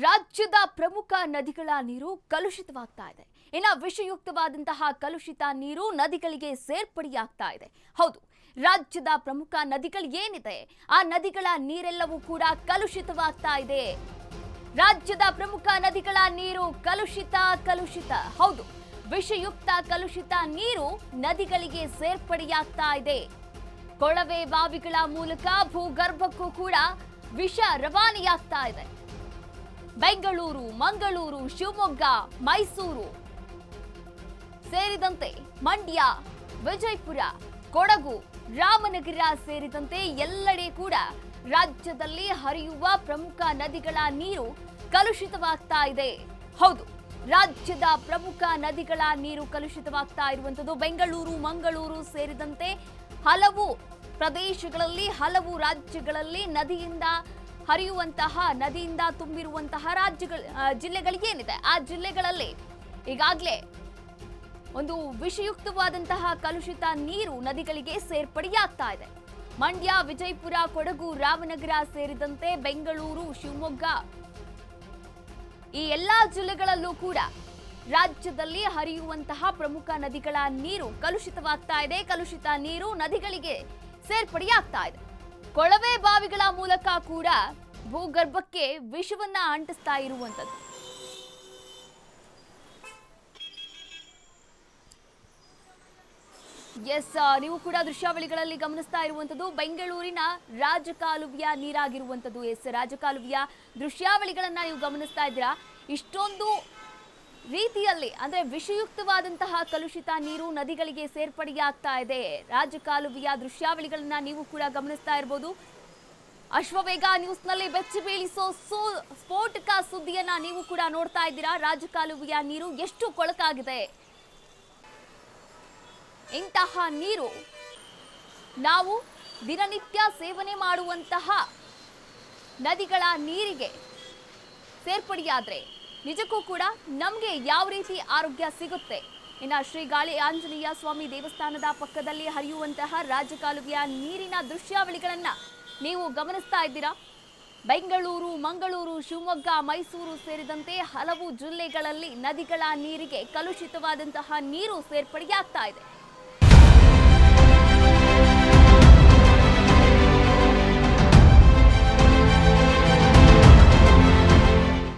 ರಾಜ್ಯದ ಪ್ರಮುಖ ನದಿಗಳ ನೀರು ಕಲುಷಿತವಾಗ್ತಾ ಇದೆ. ಇನ್ನು ವಿಷಯುಕ್ತವಾದಂತಹ ಕಲುಷಿತ ನೀರು ನದಿಗಳಿಗೆ ಸೇರ್ಪಡೆಯಾಗ್ತಾ ಇದೆ. ಹೌದು, ರಾಜ್ಯದ ಪ್ರಮುಖ ನದಿಗಳು ಏನಿದೆ ಆ ನದಿಗಳ ನೀರೆಲ್ಲವೂ ಕೂಡ ಕಲುಷಿತವಾಗ್ತಾ ಇದೆ. ರಾಜ್ಯದ ಪ್ರಮುಖ ನದಿಗಳ ನೀರು ಕಲುಷಿತ. ಹೌದು, ವಿಷಯುಕ್ತ ಕಲುಷಿತ ನೀರು ನದಿಗಳಿಗೆ ಸೇರ್ಪಡೆಯಾಗ್ತಾ ಇದೆ. ಕೊಳವೆ ಬಾವಿಗಳ ಮೂಲಕ ಭೂಗರ್ಭಕ್ಕೂ ಕೂಡ ವಿಷ ರವಾನೆಯಾಗ್ತಾ ಇದೆ. ಬೆಂಗಳೂರು, ಮಂಗಳೂರು, ಶಿವಮೊಗ್ಗ, ಮೈಸೂರು ಸೇರಿದಂತೆ ಮಂಡ್ಯ, ವಿಜಯಪುರ, ಕೊಡಗು, ರಾಮನಗರ ಸೇರಿದಂತೆ ಎಲ್ಲೆಡೆ ಕೂಡ ರಾಜ್ಯದಲ್ಲಿ ಹರಿಯುವ ಪ್ರಮುಖ ನದಿಗಳ ನೀರು ಕಲುಷಿತವಾಗ್ತಾ ಇದೆ. ಹೌದು, ರಾಜ್ಯದ ಪ್ರಮುಖ ನದಿಗಳ ನೀರು ಕಲುಷಿತವಾಗ್ತಾ ಇರುವಂತದ್ದು ಬೆಂಗಳೂರು, ಮಂಗಳೂರು ಸೇರಿದಂತೆ ಹಲವು ಪ್ರದೇಶಗಳಲ್ಲಿ, ಹಲವು ರಾಜ್ಯಗಳಲ್ಲಿ ನದಿಯಿಂದ ತುಂಬಿರುವಂತಹ ಜಿಲ್ಲೆಗಳಿಗೇನಿದೆ ಆ ಜಿಲ್ಲೆಗಳಲ್ಲಿ ಈಗಾಗಲೇ ಒಂದು ವಿಷಯುಕ್ತವಾದಂತಹ ಕಲುಷಿತ ನೀರು ನದಿಗಳಿಗೆ ಸೇರ್ಪಡೆಯಾಗ್ತಾ ಇದೆ. ಮಂಡ್ಯ, ವಿಜಯಪುರ, ಕೊಡಗು, ರಾಮನಗರ ಸೇರಿದಂತೆ ಬೆಂಗಳೂರು, ಶಿವಮೊಗ್ಗ ಈ ಎಲ್ಲಾ ಜಿಲ್ಲೆಗಳಲ್ಲೂ ಕೂಡ ರಾಜ್ಯದಲ್ಲಿ ಹರಿಯುವಂತಹ ಪ್ರಮುಖ ನದಿಗಳ ನೀರು ಕಲುಷಿತವಾಗ್ತಾ ಇದೆ. ಕಲುಷಿತ ನೀರು ನದಿಗಳಿಗೆ ಸೇರ್ಪಡೆಯಾಗ್ತಾ ಇದೆ. ಕೊಳವೆ ಬಾವಿಗಳ ಮೂಲಕ ಕೂಡ ಭೂಗರ್ಭಕ್ಕೆ ವಿಷವನ್ನ ಅಂಟಿಸ್ತಾ ಇರುವಂತದ್ದು. ನೀವು ಕೂಡ ದೃಶ್ಯಾವಳಿಗಳಲ್ಲಿ ಗಮನಿಸ್ತಾ ಇರುವಂತದ್ದು ಬೆಂಗಳೂರಿನ ರಾಜಕಾಲುವೆಯ ನೀರಾಗಿರುವಂತದ್ದು. ರಾಜಕಾಲುವೆಯ ದೃಶ್ಯಾವಳಿಗಳನ್ನ ನೀವು ಗಮನಿಸ್ತಾ ಇದ್ದೀರಾ. ಇಷ್ಟೊಂದು ರೀತಿಯಲ್ಲಿ ಅಂದ್ರೆ ವಿಷಯುಕ್ತವಾದಂತಹ ಕಲುಷಿತ ನೀರು ನದಿಗಳಿಗೆ ಸೇರ್ಪಡೆಯಾಗ್ತಾ ಇದೆ. ರಾಜಕಾಲುವೆಯ ದೃಶ್ಯಾವಳಿಗಳನ್ನ ನೀವು ಕೂಡ ಗಮನಿಸ್ತಾ ಇರಬಹುದು. ಅಶ್ವವೇಗ ನ್ಯೂಸ್ನಲ್ಲಿ ಬೆಚ್ಚಿ ಬೀಳಿಸೋ ಸ್ಫೋಟಕ ಸುದ್ದಿಯನ್ನ ನೀವು ಕೂಡ ನೋಡ್ತಾ ಇದ್ದೀರಾ. ರಾಜಕಾಲುವೆಯ ನೀರು ಎಷ್ಟು ಕೊಳಕಾಗಿದೆ. ಇಂತಹ ನೀರು ನಾವು ದಿನನಿತ್ಯ ಸೇವನೆ ಮಾಡುವಂತಹ ನದಿಗಳ ನೀರಿಗೆ ಸೇರ್ಪಡೆಯಾದ್ರೆ ನಿಜಕ್ಕೂ ಕೂಡ ನಮಗೆ ಯಾವ ರೀತಿ ಆರೋಗ್ಯ ಸಿಗುತ್ತೆ? ಇನ್ನು ಶ್ರೀ ಗಾಳಿ ಆಂಜನೇಯ ಸ್ವಾಮಿ ದೇವಸ್ಥಾನದ ಪಕ್ಕದಲ್ಲಿ ಹರಿಯುವಂತಹ ರಾಜಕಾಲುವೆಯ ನೀರಿನ ದೃಶ್ಯಾವಳಿಗಳನ್ನ ನೀವು ಗಮನಿಸ್ತಾ ಇದ್ದೀರಾ. ಬೆಂಗಳೂರು, ಮಂಗಳೂರು, ಶಿವಮೊಗ್ಗ, ಮೈಸೂರು ಸೇರಿದಂತೆ ಹಲವು ಜಿಲ್ಲೆಗಳಲ್ಲಿ ನದಿಗಳ ನೀರಿಗೆ ಕಲುಷಿತವಾದಂತಹ ನೀರು ಸೇರ್ಪಡೆಯಾಗ್ತಾ ಇದೆ.